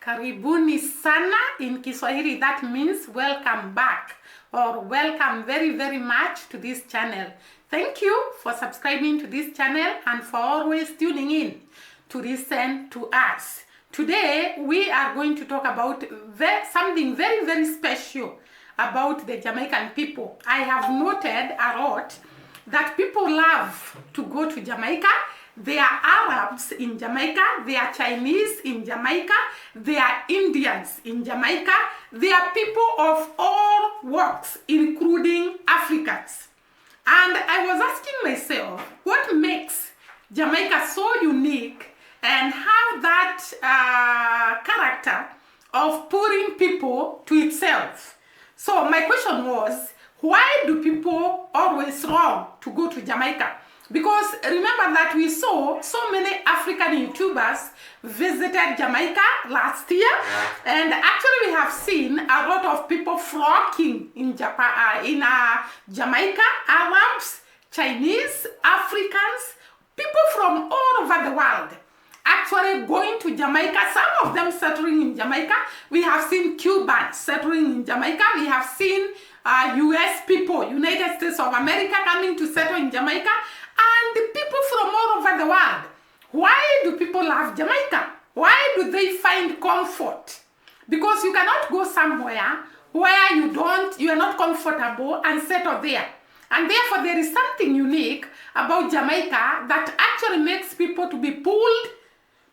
Karibuni sana in Kiswahili, that means welcome back or welcome very, very much to this channel. Thank you for subscribing to this channel and for always tuning in to listen to us. Today, we are going to talk about something very, very special about the Jamaican people. I have noted a lot that people love to go to Jamaica. There are Arabs in Jamaica, there are Chinese in Jamaica, there are Indians in Jamaica, there are people of all walks, including Africans. And I was asking myself, what makes Jamaica so unique and have that character of pulling people to itself? So my question was, why do people always long to go to Jamaica? Because remember that we saw so many African YouTubers visited Jamaica last year, and actually we have seen a lot of people flocking in Jamaica, Arabs, Chinese, Africans, people from all over the world actually going to Jamaica, some of them settling in Jamaica. We have seen Cubans settling in Jamaica. We have seen US people, United States of America, coming to settle in Jamaica, and people from all over the world. Why do people love Jamaica? Why do they find comfort? Because you cannot go somewhere where you are not comfortable and settle there. And therefore there is something unique about Jamaica that actually makes people to be pulled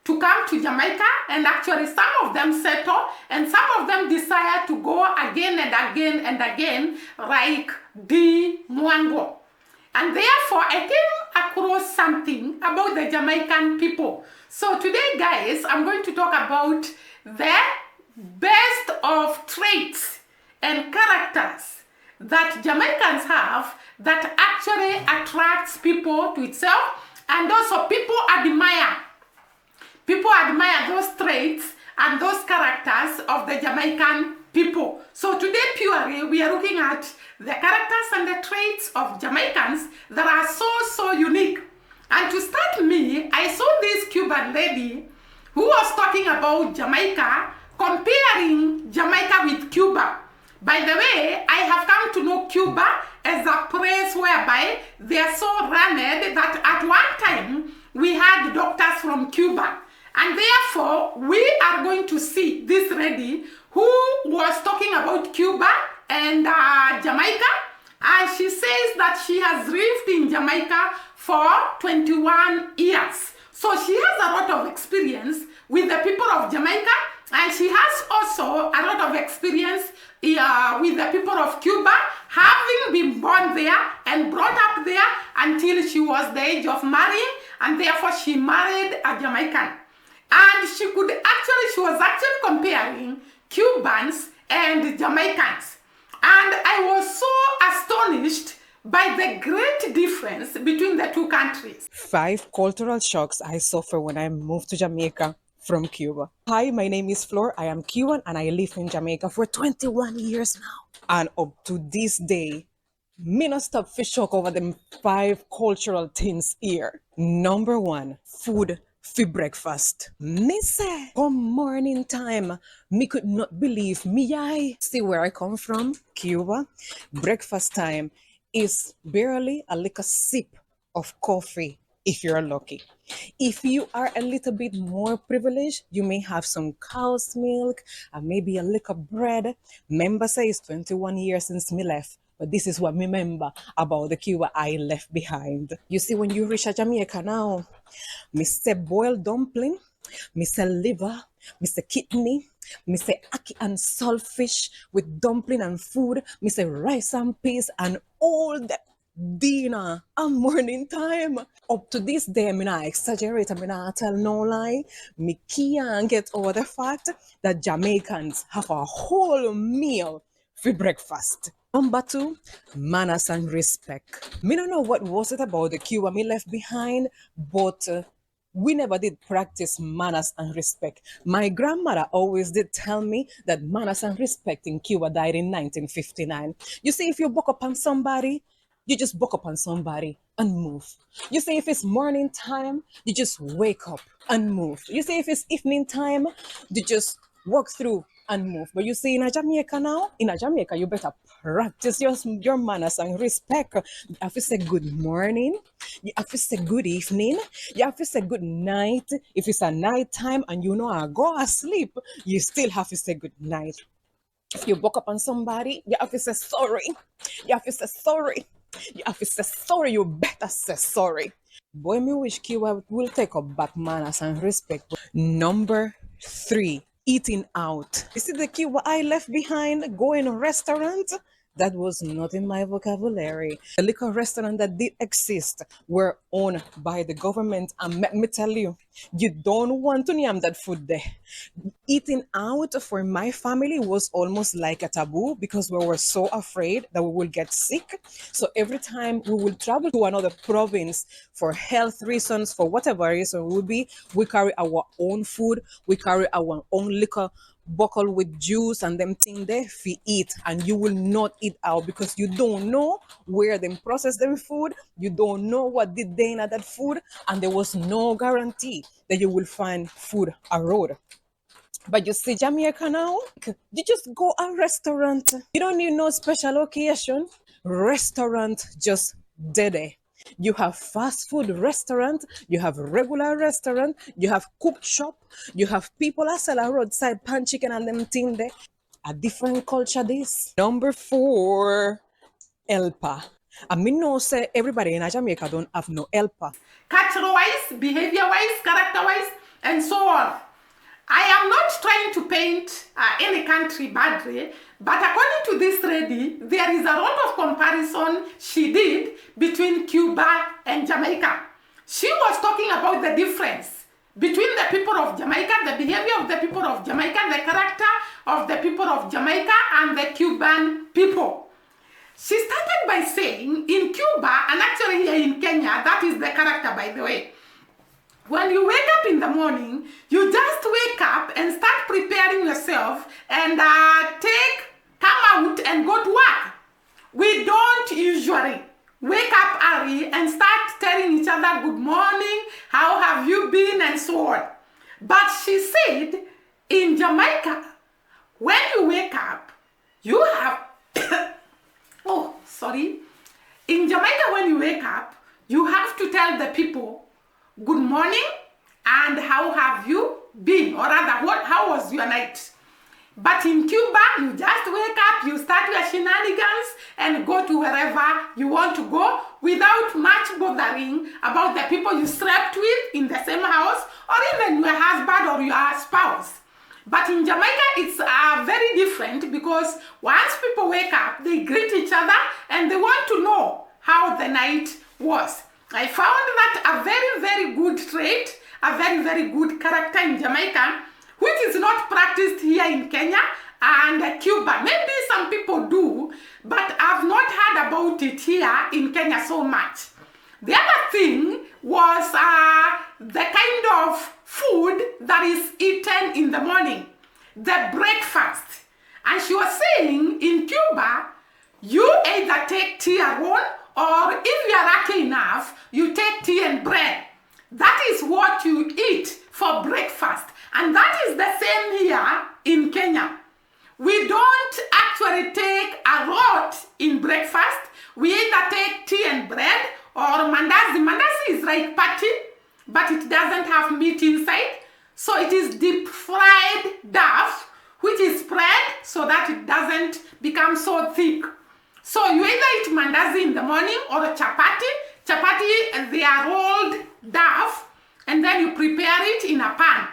to come to Jamaica, and actually some of them settle and some of them desire to go again and again and again, like the Mwango. And therefore I came across something about the Jamaican people. So today, guys, I'm going to talk about the best of traits and characters that Jamaicans have that actually attracts people to itself, and also people admire. People admire those traits and those characters of the Jamaican people. So today, purely, we are looking at the characters and the traits of Jamaicans that are so unique. And to start me, I saw this Cuban lady who was talking about Jamaica, comparing Jamaica with Cuba. By the way, I have come to know Cuba as a place whereby they are so learned that at one time we had doctors from Cuba. And therefore, we are going to see this lady who was talking about Cuba and Jamaica. And she says that she has lived in Jamaica for 21 years. So she has a lot of experience with the people of Jamaica. And she has also a lot of experience with the people of Cuba, having been born there and brought up there until she was the age of marrying. And therefore, she married a Jamaican. And she was actually comparing Cubans and Jamaicans. And I was so astonished by the great difference between the two countries. 5 cultural shocks I suffer when I moved to Jamaica from Cuba. Hi, my name is Flor. I am Cuban and I live in Jamaica for 21 years now. And up to this day, me not stop for shock over them 5 cultural things here. Number 1, food for breakfast. Me say, come morning time, me could not believe me I see where I come from, Cuba. Breakfast time is barely a little sip of coffee if you're lucky. If you are a little bit more privileged, you may have some cow's milk and maybe a little bread. Member says 21 years since me left. But this is what me remember about the Cuba I left behind. You see, when you reach a Jamaica now, me say boiled dumpling, me say liver, me say kidney, me say ackee and saltfish with dumpling and food, me say rice and peas and all the dinner and morning time. Up to this day, me not exaggerate, me not tell no lie. Me can't get over the fact that Jamaicans have a whole meal for breakfast. Number 2, manners and respect. Me don't know what was it about the Cuba me left behind, but we never did practice manners and respect. My grandmother always did tell me that manners and respect in Cuba died in 1959. You see, if you buck up on somebody, you just buck up on somebody and move. You see, if it's morning time, you just wake up and move. You see, if it's evening time, you just walk through and move. But you see, in a Jamaica now, in a Jamaica, you better practice your manners and respect. You have to say good morning. You have to say good evening. You have to say good night. If it's a night time and you know I go asleep, you still have to say good night. If you buck up on somebody, you have to say sorry. You have to say sorry. You have to say sorry. You better say sorry. Boy, me wish Kiwa will take up back manners and respect. Number 3, eating out. You see the Kiwa I left behind, going to restaurant? That was not in my vocabulary. The liquor restaurant that did exist were owned by the government. And let me tell you, you don't want to name that food there. Eating out for my family was almost like a taboo because we were so afraid that we will get sick. So every time we will travel to another province for health reasons, for whatever reason it would be, we carry our own food, we carry our own liquor bottle with juice and them thing there for eat, and you will not eat out because you don't know where them process them food, you don't know what did they in that food, and there was no guarantee that you will find food a road. But you see, Jamaica now, you just go a restaurant. You don't need no special occasion. Restaurant just dead there. You have fast food restaurant, you have regular restaurant, you have cook shop, you have people that sell a roadside pan chicken and them thing there. A different culture this. Number 4, helper. I mean, no say everybody in Jamaica don't have no helper. Culture-wise, behavior-wise, character-wise, and so on. I am not trying to paint any country badly, but according to this lady, there is a lot of comparison she did between Cuba and Jamaica. She was talking about the difference between the people of Jamaica, the behavior of the people of Jamaica, the character of the people of Jamaica and the Cuban people. She started by saying in Cuba, and actually here in Kenya, that is the character, by the way. When you wake up in the morning, you just wake up and start preparing yourself and come out and go to work. We don't usually wake up early and start telling each other good morning, how have you been, and so on. But she said in Jamaica, when you wake up, you have, In Jamaica, when you wake up, you have to tell the people, good morning, and how have you been? Or rather, how was your night? But in Cuba, you just wake up, you start your shenanigans, and go to wherever you want to go without much bothering about the people you slept with in the same house, or even your husband or your spouse. But in Jamaica, it's very different because once people wake up, they greet each other and they want to know how the night was. I found that a very, very good trait, a very, very good character in Jamaica, which is not practiced here in Kenya and Cuba. Maybe some people do, but I've not heard about it here in Kenya so much. The other thing was the kind of food that is eaten in the morning, the breakfast. And she was saying in Cuba, you either take tea alone, or if you are lucky enough, you take tea and bread. That is what you eat for breakfast. And that is the same here in Kenya. We don't actually take a lot in breakfast. We either take tea and bread or mandazi. Mandazi is like patty, but it doesn't have meat inside. So it is deep fried duff, which is spread so that it doesn't become so thick. So you either eat mandazi in the morning or a chapati. Chapati, they are rolled duff, and then you prepare it in a pan.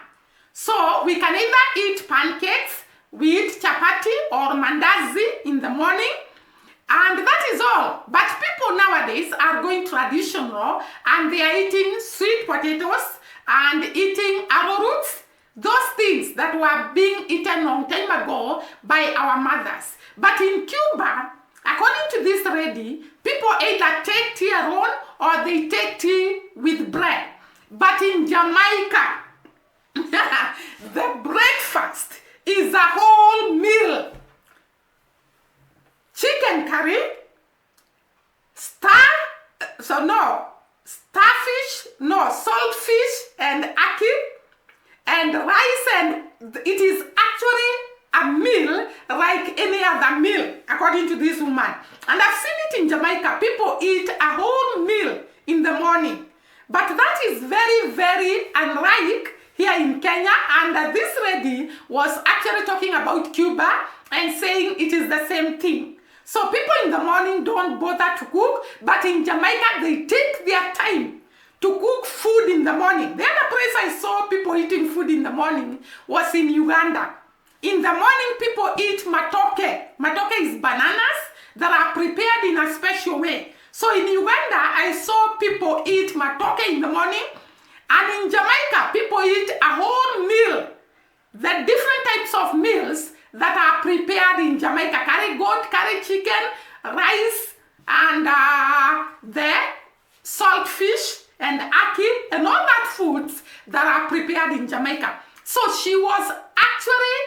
So we can either eat pancakes, we eat chapati or mandazi in the morning, and that is all. But people nowadays are going traditional and they are eating sweet potatoes and eating arrowroots, those things that were being eaten long time ago by our mothers. But in Cuba, according to this lady, people either take tea alone or they take tea with bread. But in Jamaica, the breakfast is a whole meal. Chicken curry, saltfish and ackee, and rice, and it is actually like any other meal, according to this woman. And I've seen it in Jamaica. People eat a whole meal in the morning. But that is very, very unlike here in Kenya. And this lady was actually talking about Cuba and saying it is the same thing. So people in the morning don't bother to cook, but in Jamaica, they take their time to cook food in the morning. The other place I saw people eating food in the morning was in Uganda. In the morning, people eat matoke. Matoke is bananas that are prepared in a special way. So in Uganda, I saw people eat matoke in the morning. And in Jamaica, people eat a whole meal. The different types of meals that are prepared in Jamaica. Curry goat, curry chicken, rice, and the salt fish, and ackee, and all that foods that are prepared in Jamaica. So she was actually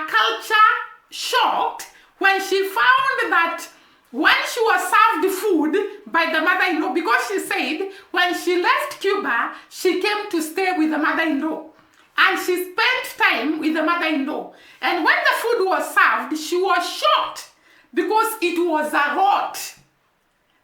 culture shocked when she found that when she was served food by the mother-in-law, because she said when she left Cuba, she came to stay with the mother-in-law. And she spent time with the mother-in-law. And when the food was served, she was shocked because it was a lot.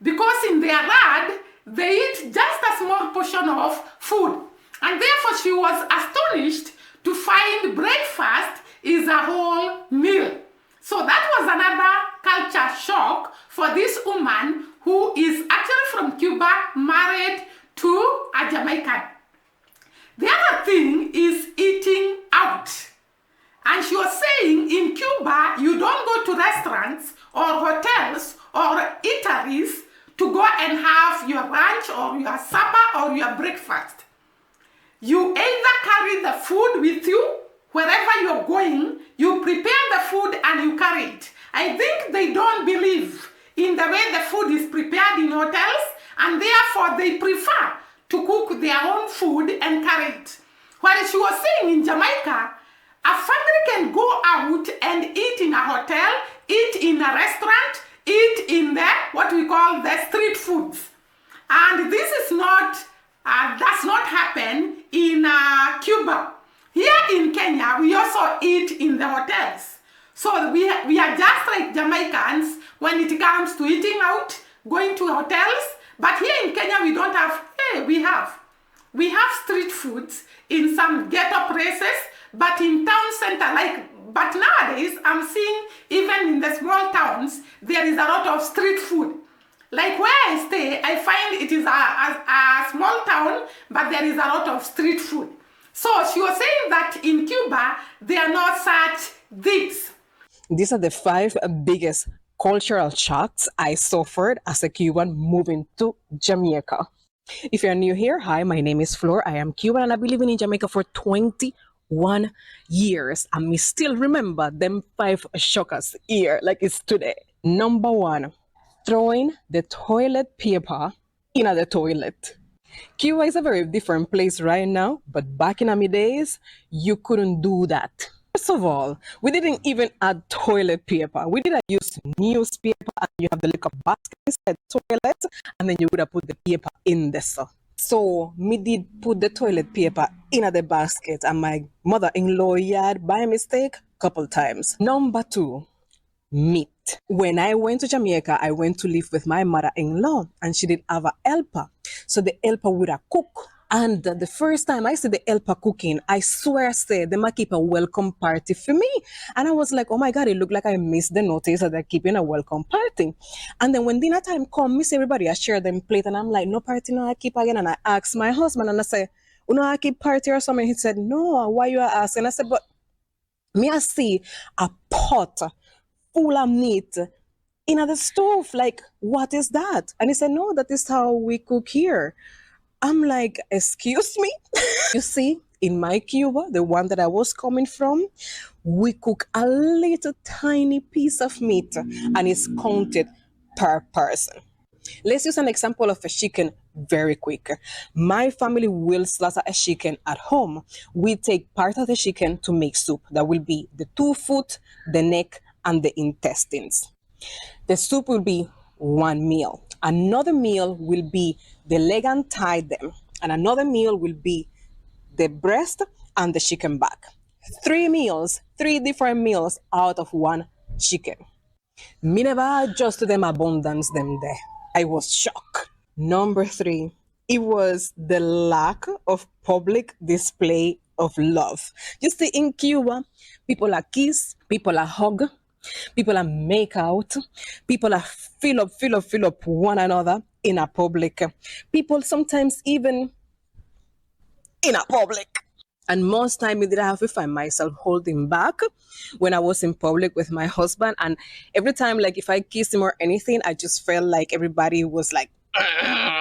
Because in their land, they eat just a small portion of food. And therefore, she was astonished to find breakfast is a whole meal. So that was another culture shock for this woman who is actually from Cuba, married to a Jamaican. The other thing is eating out. And she was saying in Cuba, you don't go to restaurants or hotels or eateries to go and have your lunch or your supper or your breakfast. You either carry the food with you wherever you're going, you prepare the food and you carry it. I think they don't believe in the way the food is prepared in hotels, and therefore they prefer to cook their own food and carry it. While she was saying in Jamaica, a family can go out and eat in a hotel, eat in a restaurant, eat in the, what we call the street foods. And this is not, does not happen in Cuba. Here in Kenya, we also eat in the hotels. So we are just like Jamaicans when it comes to eating out, going to hotels. But here in Kenya, we don't have, we have street foods in some ghetto places, but in town center, but nowadays, I'm seeing even in the small towns, there is a lot of street food. Like where I stay, I find it is a small town, but there is a lot of street food. So she was saying that in Cuba, there are not such things. These are the 5 biggest cultural shocks I suffered as a Cuban moving to Jamaica. If you're new here, hi, my name is Flor. I am Cuban and I've been living in Jamaica for 21 years. And me still remember them 5 shockers here like it's today. Number 1, throwing the toilet paper in the toilet. Cuba is a very different place right now, but back in my days, you couldn't do that. First of all, we didn't even add toilet paper. We didn't use newspaper, and you have the little basket inside the toilet, and then you would have put the paper in there. So me did put the toilet paper in the basket, and my mother-in-law had by mistake couple times. Number 2, meat. When I went to Jamaica, I went to live with my mother-in-law, and she did have a helper. So the helper would have cook. And the first time I see the helper cooking, I swear, say, they might keep a welcome party for me. And I was like, oh my God, it looked like I missed the notice that they're keeping a welcome party. And then when dinner time come, miss everybody, I share them plate. And I'm like, no party, no, I keep again. And I asked my husband, and I say, oh, no, I keep party or something. He said, no, why you are asking? I said, but me, I see a pot full of meat in the stove. Like, what is that? And he said, no, that is how we cook here. I'm like, excuse me? You see, in my Cuba, the one that I was coming from, we cook a little tiny piece of meat and it's counted per person. Let's use an example of a chicken very quick. My family will slaughter a chicken at home. We take part of the chicken to make soup. That will be the 2 foot, the neck, and the intestines. The soup will be 1 meal. Another meal will be the leg and thigh them. And another meal will be the breast and the chicken back. Three different meals out of one chicken. Me never adjust to them abundance them there. I was shocked. Number three, it was the lack of public display of love. You see, in Cuba, people are kiss, people are hug, people are make out, people are fill up one another in a public. People sometimes even in a public. And most time, did I have to find myself holding back when I was in public with my husband. And every time, like if I kissed him or anything, I just felt like everybody was like,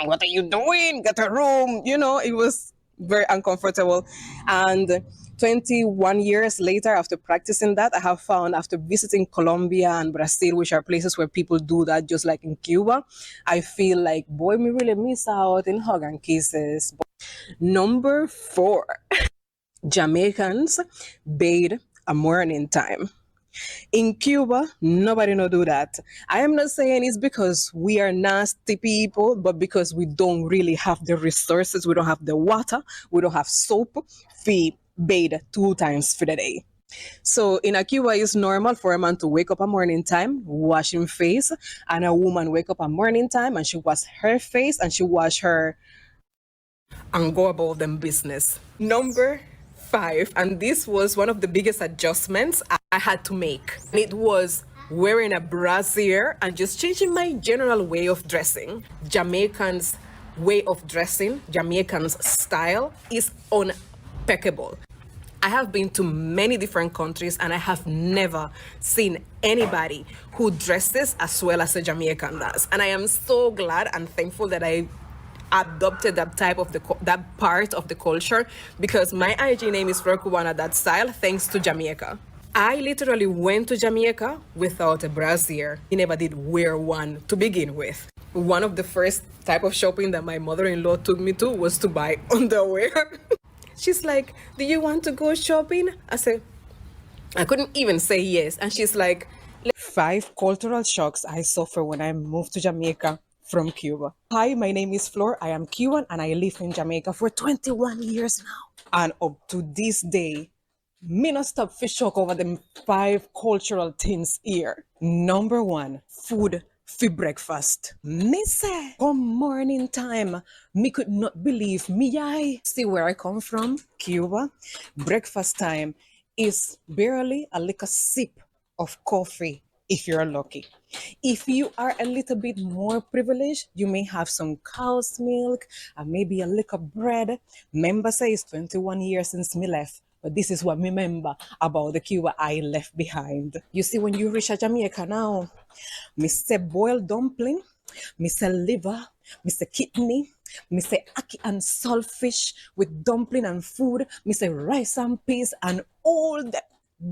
"What are you doing? Get a room." It was very uncomfortable. And 21 years later, after practicing that, I have found after visiting Colombia and Brazil, which are places where people do that, just like in Cuba, I feel like, boy, me really miss out in hug and kisses. Number four. Jamaicans bathe a morning time. In Cuba, nobody no do that. I am not saying it's because we are nasty people, but because we don't really have the resources, we don't have the water, we don't have soap, we bathe 2 times for the day. So in a Cuba, it's normal for a man to wake up a morning time, wash his face, and a woman wake up a morning time and she wash her face and she wash her and go about them business. Number five, and this was one of the biggest adjustments I had to make. It was wearing a brassiere and just changing my general way of dressing. Jamaicans' way of dressing, Jamaicans' style is impeccable. I have been to many different countries and I have never seen anybody who dresses as well as a Jamaican does. And I am so glad and thankful that I adopted that part of the culture, because my IG name is Flor Cubana, that style, thanks to Jamaica. I literally went to Jamaica without a brassiere. I never did wear one to begin with. One of the first type of shopping that my mother-in-law took me to was to buy underwear. She's like, "Do you want to go shopping?" I said, I couldn't even say yes. And she's like, 5 cultural shocks I suffer when I moved to Jamaica from Cuba. Hi, my name is Flor. I am Cuban and I live in Jamaica for 21 years now. And up to this day, me not stop for shock over them 5 cultural things here. Number 1, food for breakfast. Me say, come morning time, me could not believe me I see where I come from, Cuba. Breakfast time is barely a little sip of coffee if you're lucky. If you are a little bit more privileged, you may have some cow's milk and maybe a little bread. Member say it's 21 years since me left. But this is what me remember about the Cuba I left behind. You see, when you reach a Jamaica now, me say boiled dumpling, me say liver, me say kidney, me say ackee and saltfish with dumpling and food, me say rice and peas and all that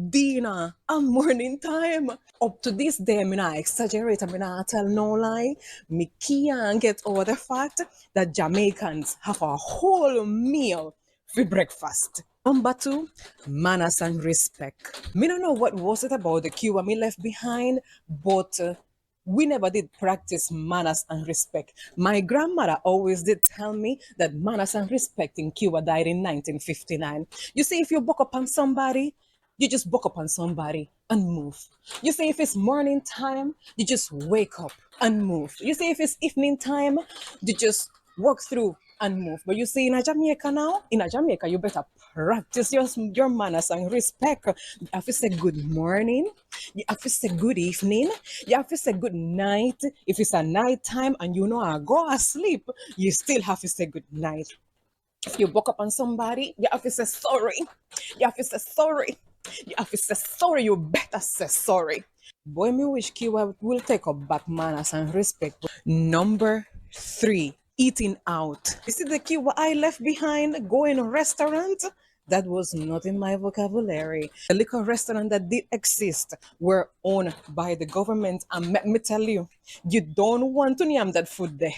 dinner and morning time. Up to this day, me not exaggerate, me not tell no lie. Me can't get over the fact that Jamaicans have a whole meal for breakfast. Number 2, manners and respect. Me don't know what was it about the Cuba me left behind, but we never did practice manners and respect. My grandmother always did tell me that manners and respect in Cuba died in 1959. You see, if you buck up on somebody, you just buck up on somebody and move. You see, if it's morning time, you just wake up and move. You see, if it's evening time, you just walk through and move. But you see, in a Jamaica now, you better practice your manners and respect. You have to say good morning. You have to say good evening. You have to say good night. If it's a night time and you know I go asleep, you still have to say good night. If you buck up on somebody, you have to say sorry. You have to say sorry. You have to say sorry. You better say sorry. Boy, me wish Cuba will take up back manners and respect. Number 3, eating out. You see the Cuba I left behind, going to a restaurant? That was not in my vocabulary. The liquor restaurant that did exist were owned by the government, and let me tell you, you don't want to name that food there.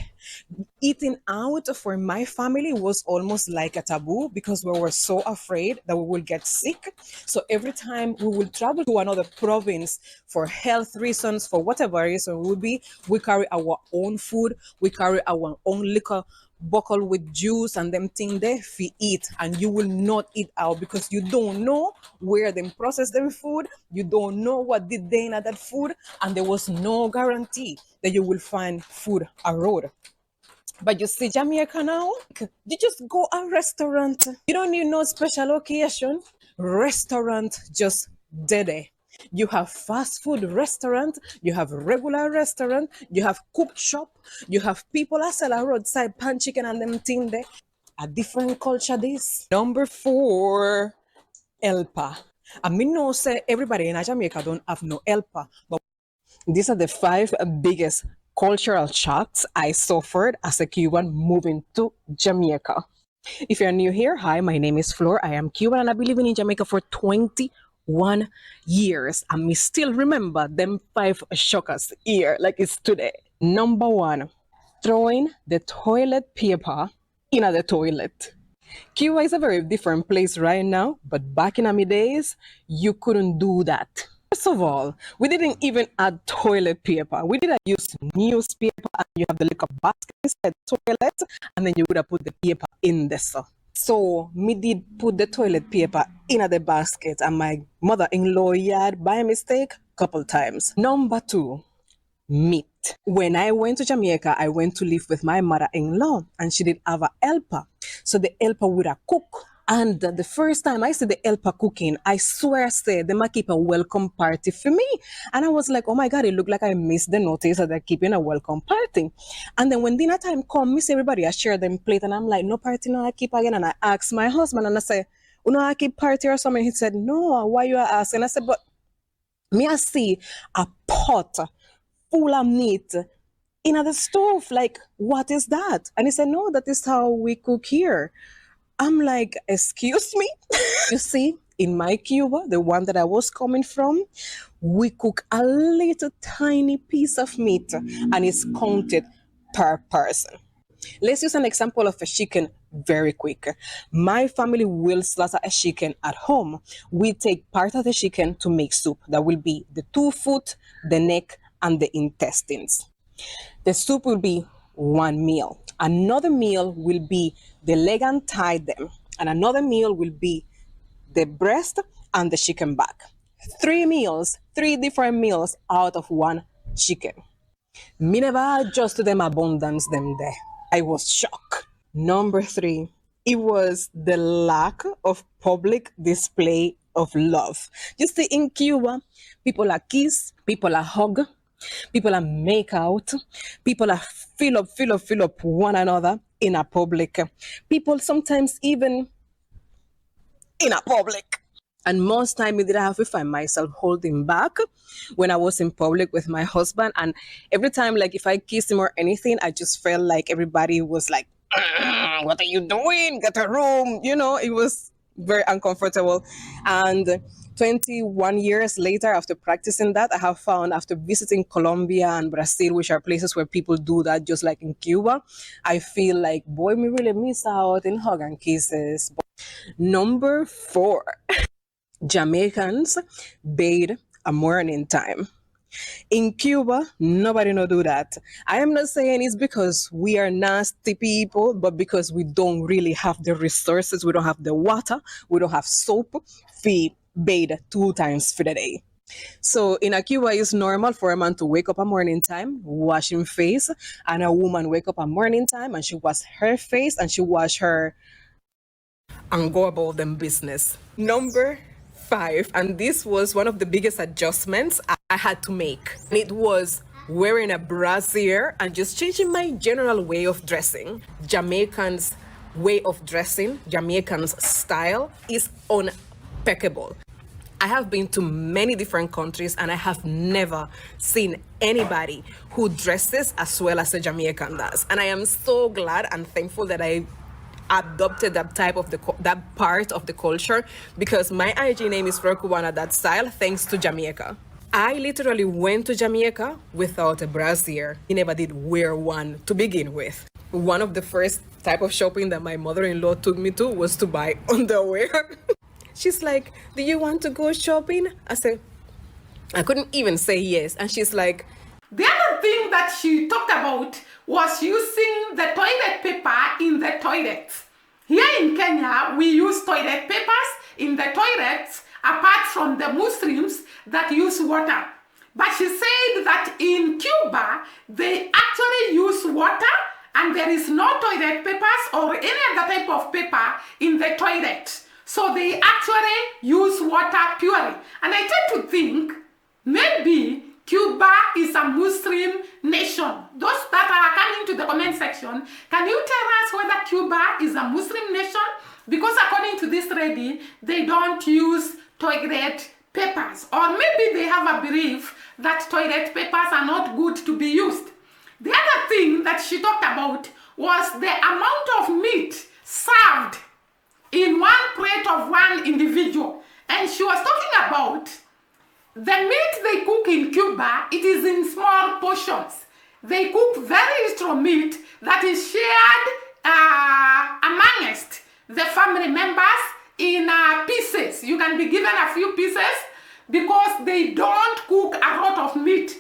Eating out for my family was almost like a taboo because we were so afraid that we will get sick. So every time we will travel to another province for health reasons, for whatever reason it would be, we carry our own food, we carry our own liquor buckle with juice and them thing there fi eat, and you will not eat out because you don't know where them process them food, you don't know what did they in that food, and there was no guarantee that you will find food around. But you see, Jamaica now, you just go a restaurant. You don't need no special occasion. Restaurant just dead. You have fast food restaurant, you have regular restaurant, you have cook shop, you have people that sell a roadside pan chicken and them thing there. A different culture this. Number 4, Elpa. I mean, no say everybody in Jamaica don't have no Elpa, but these are the 5 biggest cultural shocks I suffered as a Cuban moving to Jamaica. If you're new here, hi, my name is Flor. I am Cuban and I've been living in Jamaica for 21 years. And me still remember them 5 shockers here like it's today. Number 1, throwing the toilet paper in the toilet. Cuba is a very different place right now, but back in my days, you couldn't do that. First of all, we didn't even add toilet paper. We didn't use newspaper, and you have the little basket inside the toilet, and then you would have put the paper in there. So me did put the toilet paper in the basket, and my mother-in-law had by mistake couple times. Number 2, meat. When I went to Jamaica, I went to live with my mother-in-law, and she did have a helper. So the helper would have cook. And the first time I see the helper cooking, I swear, say, they might keep a welcome party for me. And I was like, oh my God, it looked like I missed the notice that they're keeping a welcome party. And then when dinner time come, miss everybody, I share them plate. And I'm like, no party, no, I keep again. And I asked my husband, and I say, oh, no, I keep party or something. He said, no, why you are asking? I said, but me I see a pot full of meat in the stove. Like, what is that? And he said, no, that is how we cook here. I'm like, excuse me? You see, in my Cuba, the one that I was coming from, we cook a little tiny piece of meat and it's counted per person. Let's use an example of a chicken very quick. My family will slaughter a chicken at home. We take part of the chicken to make soup. That will be the 2 foot, the neck, and the intestines. The soup will be 1 meal. Another meal will be the leg and thigh them. And another meal will be the breast and the chicken back. 3 meals, 3 different meals out of 1 chicken. Me never adjust to them abundance them there. I was shocked. Number 3, it was the lack of public display of love. You see, in Cuba, people are kiss, people are hug, people are make out, people are fill up one another in a public. People sometimes even in a public. And most time, I did have to find myself holding back when I was in public with my husband. And every time, like if I kissed him or anything, I just felt like everybody was like, what are you doing? Get a room. You know, it was very uncomfortable. And 21 years later, after practicing that, I have found after visiting Colombia and Brazil, which are places where people do that, just like in Cuba, I feel like, boy, me really miss out in hug and kisses. Number 4. Jamaicans bathe a morning time. In Cuba, nobody no do that. I am not saying it's because we are nasty people, but because we don't really have the resources. We don't have the water. We don't have soap. We bathe 2 times for the day. So in a Cuba, it's normal for a man to wake up a morning time, wash his face, and a woman wake up a morning time and she wash her face and she wash her and go about them business. Number 5, and this was one of the biggest adjustments I had to make. It was wearing a brassiere and just changing my general way of dressing. Jamaicans' way of dressing, Jamaicans' style is impeccable. I have been to many different countries and I have never seen anybody who dresses as well as a Jamaican does. And I am so glad and thankful that I adopted that type of that part of the culture, because my IG name is Cubana, that style, thanks to Jamaica. I literally went to Jamaica without a brassiere. I never did wear one to begin with. One of the first type of shopping that my mother-in-law took me to was to buy underwear. She's like, do you want to go shopping? I said, I couldn't even say yes. And she's like, the other other thing that she talked about was using the toilet paper in the toilets. Here in Kenya, we use toilet papers in the toilets, apart from the Muslims that use water. But she said that in Cuba, they actually use water, and there is no toilet papers or any other type of paper in the toilet. So they actually use water purely. And I tend to think maybe Cuba is a Muslim nation. Those that are coming to the comment section, can you tell us whether Cuba is a Muslim nation? Because according to this lady, they don't use toilet papers. Or maybe they have a belief that toilet papers are not good to be used. The other thing that she talked about was the amount of meat served in one plate of one individual. And she was talking about the meat they cook in Cuba. It is in small portions. They cook very little meat that is shared amongst the family members in pieces. You can be given a few pieces because they don't cook a lot of meat.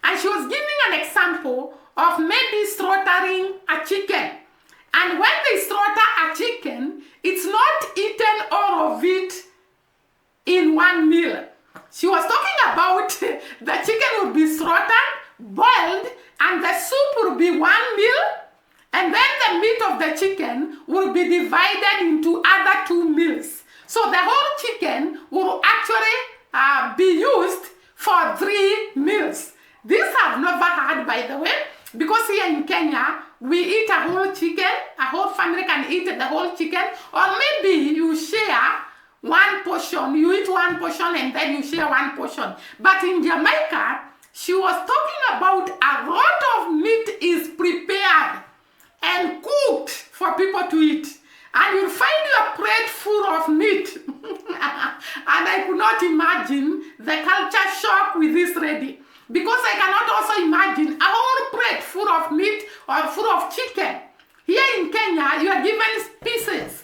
And she was giving an example of maybe slaughtering a chicken. And when they slaughter a chicken, it's not eaten all of it in one meal. She was talking about the chicken will be slaughtered, boiled, and the soup will be one meal, and then the meat of the chicken will be divided into other two meals. So the whole chicken will actually be used for 3 meals. This I've never had, by the way, because here in Kenya, we eat a whole chicken, a whole family can eat the whole chicken, or maybe you share one portion, you eat one portion and then you share one portion. But in Jamaica, she was talking about a lot of meat is prepared and cooked for people to eat. And you'll find your plate full of meat. And I could not imagine the culture shock with this lady. Because I cannot also imagine a whole plate full of meat or full of chicken. Here in Kenya, you are given pieces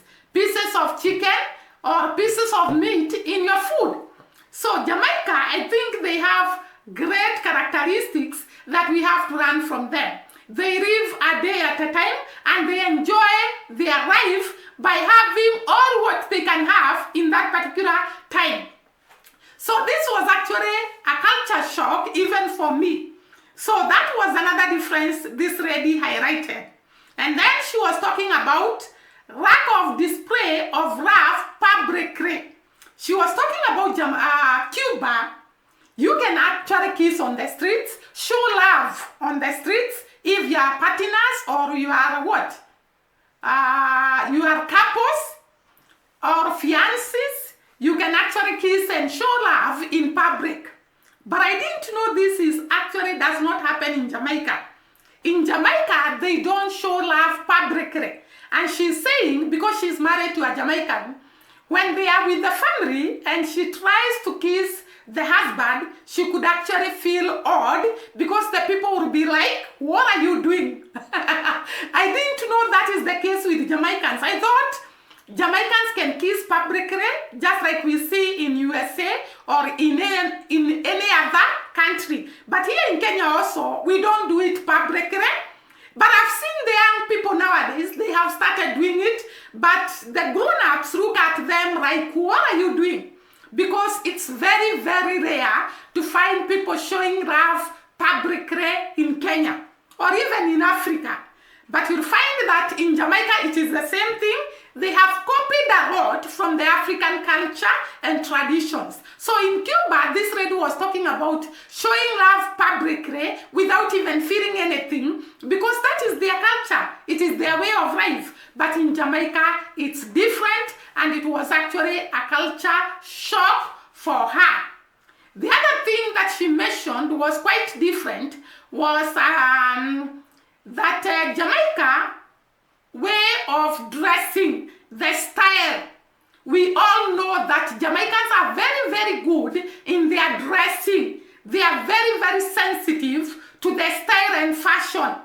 of chicken or pieces of meat in your food. So Jamaica, I think they have great characteristics that we have to learn from them. They live a day at a time and they enjoy their life by having all what they can have in that particular time. So this was actually a culture shock even for me. So that was another difference this lady highlighted. And then she was talking about lack of display of love publicly. She was talking about Cuba. You can actually kiss on the streets, show love on the streets if you are partners or you are what? You are couples or fiancés. You can actually kiss and show love in public. But I didn't know this does not happen in Jamaica. In Jamaica, they don't show love publicly. And she's saying, because she's married to a Jamaican, when they are with the family and she tries to kiss the husband, she could actually feel odd because the people will be like, what are you doing? I didn't know that is the case with Jamaicans. I thought Jamaicans can kiss publicly, just like we see in USA or in any other country. But here in Kenya also, we don't do it publicly. But I've seen the young people nowadays, they have started doing it, but the grown-ups look at them like, what are you doing? Because it's very, very rare to find people showing love publicly in Kenya or even in Africa. But you'll find that in Jamaica, it is the same thing. They have copied a lot from the African culture and traditions. So in Cuba, this lady was talking about showing love publicly without even feeling anything because that is their culture. It is their way of life. But in Jamaica, it's different and it was actually a culture shock for her. The other thing that she mentioned was quite different was that Jamaica way of dressing, the style. We all know that Jamaicans are very, very good in their dressing. They are very, very sensitive to the style and fashion.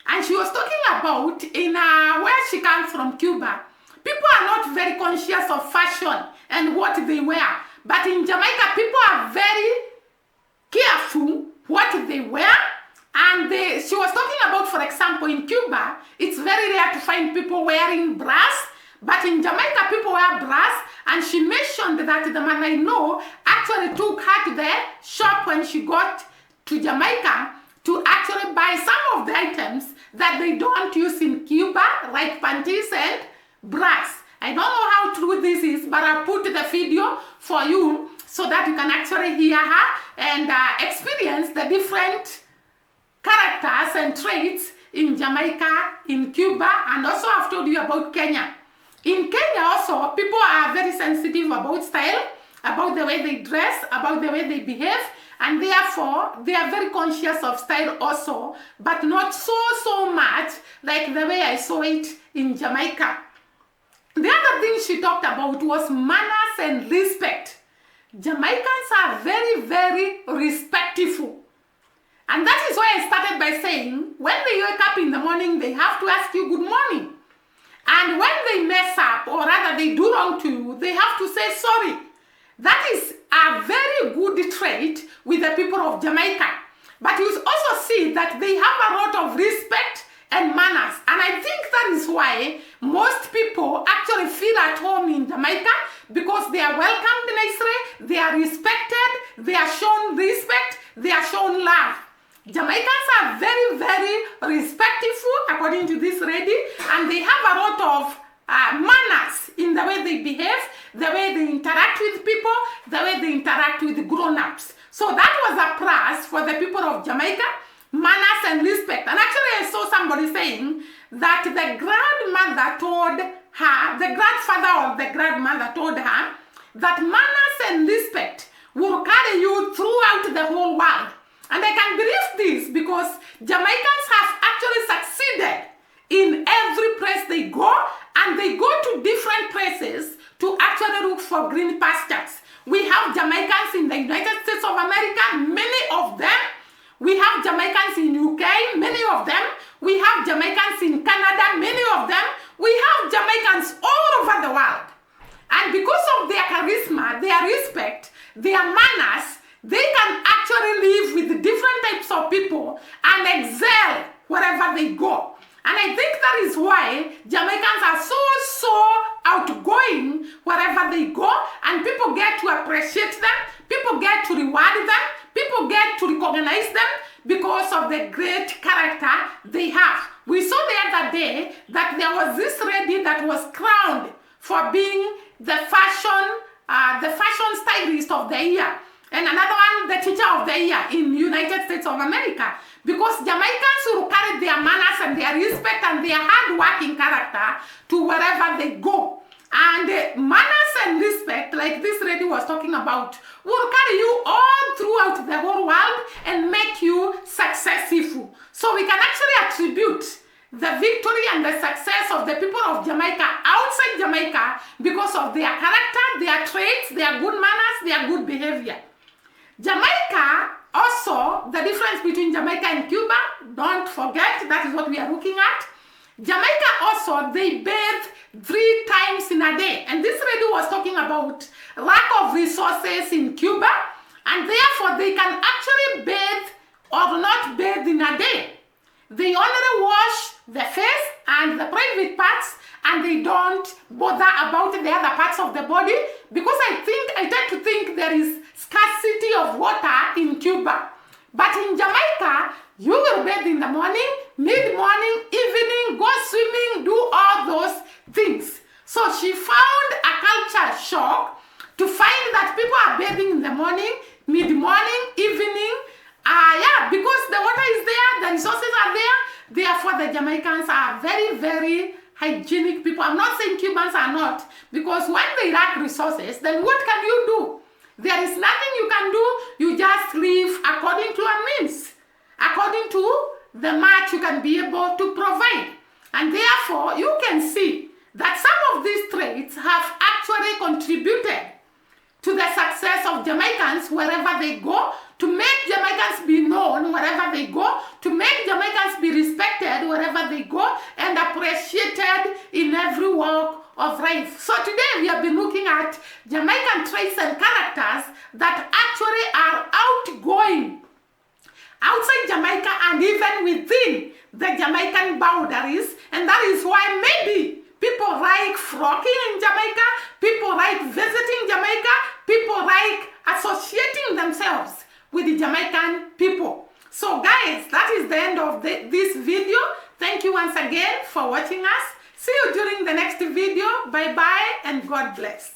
And she was talking about in where she comes from, Cuba. People are not very conscious of fashion and what they wear. But in Jamaica, people are very careful what they wear example, in Cuba, it's very rare to find people wearing brass, but in Jamaica, people wear brass, and she mentioned that the man I know actually took her to the shop when she got to Jamaica to actually buy some of the items that they don't use in Cuba, like panties and brass. I don't know how true this is, but I'll put the video for you so that you can actually hear her and experience the different characters and traits in Jamaica, in Cuba, and also I've told you about Kenya. In Kenya also, people are very sensitive about style, about the way they dress, about the way they behave, and therefore they are very conscious of style also, but not so much like the way I saw it in Jamaica. The other thing she talked about was manners and respect. Jamaicans are very respectful. And that is why I started by saying, when they wake up in the morning, they have to ask you good morning. And when they mess up, or rather they do wrong to you, they have to say sorry. That is a very good trait with the people of Jamaica. But you also see that they have a lot of respect and manners. And I think that is why most people actually feel at home in Jamaica, because they are welcomed nicely, they are respected, they are shown respect, they are shown love. Jamaicans are very respectful, according to this lady, and they have a lot of manners in the way they behave, the way they interact with people, the way they interact with grown-ups. So that was a plus for the people of Jamaica, manners and respect. And actually I saw somebody saying that the grandmother told her, the grandfather or the grandmother told her that manners and respect will carry you throughout the whole world. And I can believe this because Jamaicans have actually succeeded in every place they go, and they go to different places to actually look for green pastures. We have Jamaicans in the United States of America, many of them. We have Jamaicans in UK, many of them. We have Jamaicans in Canada, many of them. We have Jamaicans all over the world. And because of their charisma, their respect, their manners, they can actually live with different types of people and excel wherever they go. And I think that is why Jamaicans are so outgoing wherever they go, and people get to appreciate them, people get to reward them, people get to recognize them because of the great character they have. We saw the other day that there was this lady that was crowned for being the fashion stylist of the year. And another one, the teacher of the year in United States of America. Because Jamaicans will carry their manners and their respect and their hard-working character to wherever they go. And manners and respect, like this lady was talking about, will carry you all throughout the whole world and make you successful. So we can actually attribute the victory and the success of the people of Jamaica outside Jamaica because of their character, their traits, their good manners, their good behavior. Jamaica, also, the difference between Jamaica and Cuba, don't forget, that is what we are looking at. Jamaica also, they bathe 3 times in a day. And this lady was talking about lack of resources in Cuba, and therefore they can actually bathe or not bathe in a day. They only wash the face and the private parts, and they don't bother about the other parts of the body, because I tend to think there is scarcity of water in Cuba. But in Jamaica, you will bathe in the morning, mid-morning, evening, go swimming, do all those things. So she found a culture shock to find that people are bathing in the morning, mid-morning, evening. Because the water is there, the resources are there. Therefore, the Jamaicans are very hygienic people. I'm not saying Cubans are not, because when they lack resources, then what can you do? There is nothing you can do. You just live according to your means, according to the much you can be able to provide. And therefore, you can see that some of these traits have actually contributed to the success of Jamaicans wherever they go, to make Jamaicans be known wherever they go, to make Jamaicans be respected wherever they go, and appreciated in every walk of life. So today we have been looking at Jamaican traits and characters that actually are outgoing outside Jamaica and even within the Jamaican boundaries, and that is why maybe people like flocking in Jamaica, people like visiting Jamaica, people like associating themselves with the Jamaican people. So guys, that is the end of this video. Thank you once again for watching us. See you during the next video. Bye bye and God bless.